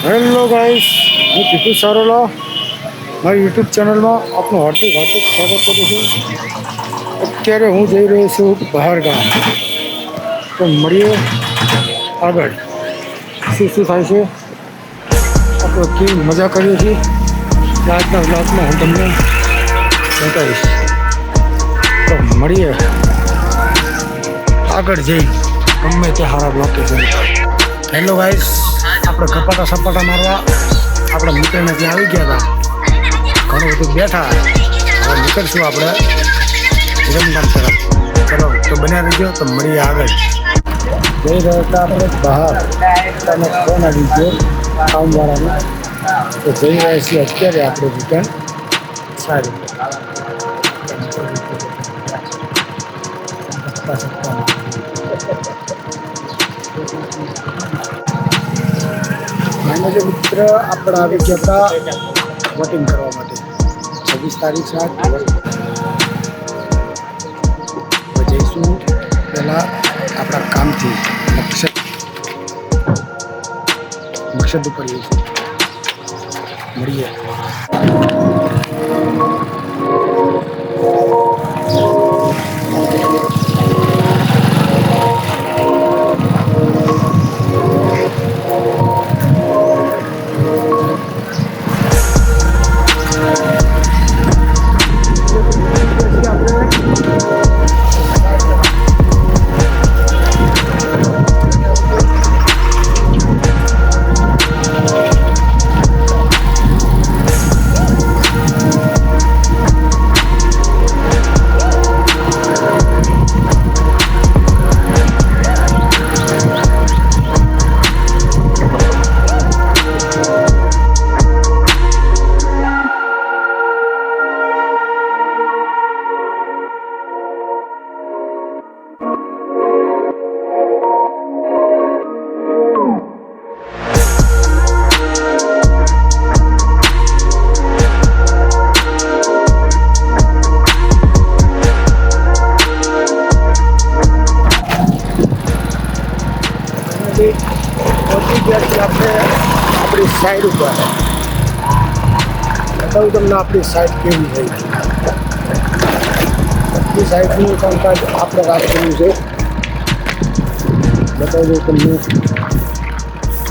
Hello guys, હું પીપુ સારોલા મારી YouTube ચેનલમાં આપનું હાર્દિક સ્વાગત કરું છું. અત્યારે હું જઈ રહ્યો છું બહાર ગામ. તો મળીએ આગળ શું થાય છે. આપણે કેવી મજા કરીએ છીએ આજના વ્લોગમાં હું તમને બતાવીશ. તો મળીએ આગળ જઈ ગમે તે સારા લોકેશન. હેલો ગાઈસ, આપણે કપાટા સપાટા મારવા આપણા મિત્રને ત્યાં આવી ગયા હતા. ઘણું બધું બેઠા, હવે નીકળશું આપણે વિરમગામ તરફ. ચલો તો બન્યા રહીજો, તો મળીએ આગળ. જઈ રહ્યા હતા આપણે બહાર, તમે ફોન આવી ગયો કામવાળાને. તો જઈ રહ્યા છીએ અત્યારે આપણે રિટર્ન સારી ફાઇનલી મિત્ર આપણે આવી ગયા હતા વોટિંગ કરવા માટે. 26 તારીખ છે. જઈશું પહેલાં આપણા કામથી મકસદ ઉપર જઈશું. મળીએ. પહોંચી ગયા છીએ આપણે આપણી સાઈડ ઉપર. બતાવું તમને આપણી સાઈડ કેવી થઈ. આપણી સાઈડનું કામકાજ આપણે વાત કર્યું છે. બતાવી દઉં તમને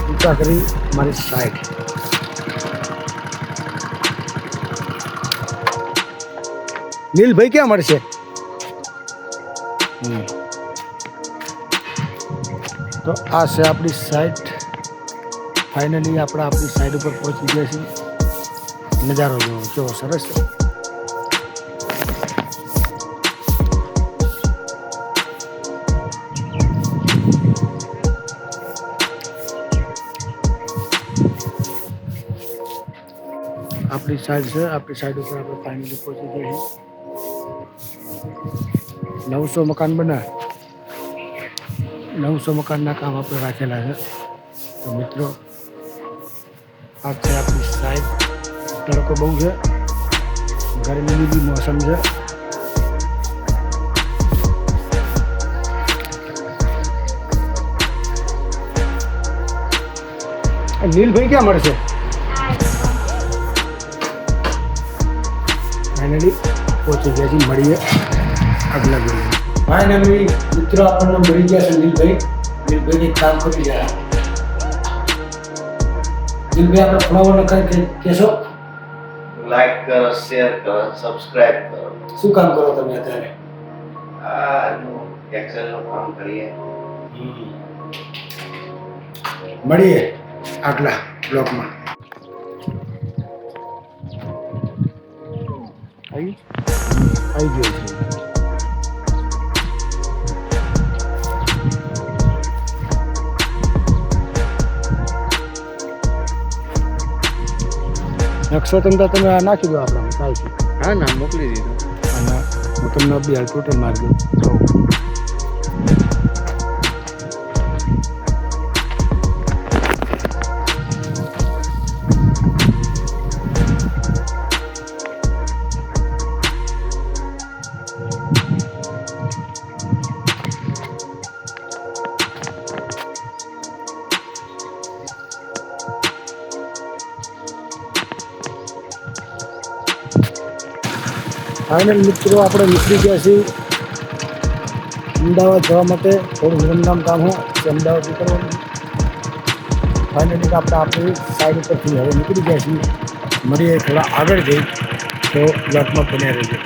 ઊંચા કરી મારી સાઈડ. નીલભાઈ ક્યાં મળશે? તો આ છે આપણી સાઈડ. ફાઇનલી આપણે આપણી સાઈડ ઉપર પહોંચી ગયા છીએ. નજારો જોવો કેવો સરસ છે. આપણી સાઈડ છે. આપણી સાઈડ ઉપર આપણે ફાઇનલી પહોંચી ગયા છીએ. 900 મકાન બને. 900 મકાનના કામ આપણે રાખેલા છે. તો મિત્રો આ છે આપણી સાઈડ. તડકો બહુ છે, ગરમીની બી મોસમ છે. નીલભાઈ ક્યાં મળશે? ફાઇનલી પહોંચી ગયા છીએ. મળીએ આગલા ગળી. ફાઇનલી મિત્રો આપણને મળી ગયા છે નીલભાઈ. નીલભાઈ કામ કરી ગયા. નીલભાઈ આપણે ફોલોવરને કઈ કહેશો? લાઈક કરો, શેર કરો, સબસ્ક્રાઇબ કરો. શું કામ કરો તમે અત્યારે? એક્સેલનું કામ કરીએ. મળીએ આગલા બ્લોકમાં. આવી ગયો છે. નકશો તમને તમે નાખી દો આપણામાં ચાલશે. હા ના મોકલી દીધું. અને હું તમને બી હાલ ટોટલ મારી દઉં. ફાઇનલ મિત્રો આપણે નીકળી ગયા છીએ અમદાવાદ જવા માટે. થોડું વિરમગામ કામ હોય કે અમદાવાદ નીકળવાનું. ફાઇનલી આપણે આપણી સાઈડ ઉપરથી હવે નીકળી ગયા છીએ. મળીએ થોડા આગળ જઈ તો બ્લોકમાં બન્યા રહીએ.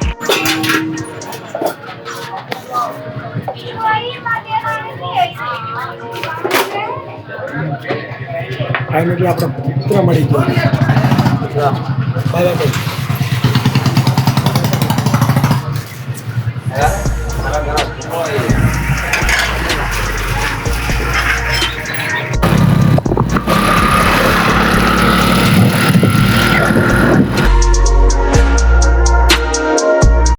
ફાઇનલી આપણે મિત્ર મળી ગયા. Bye bye.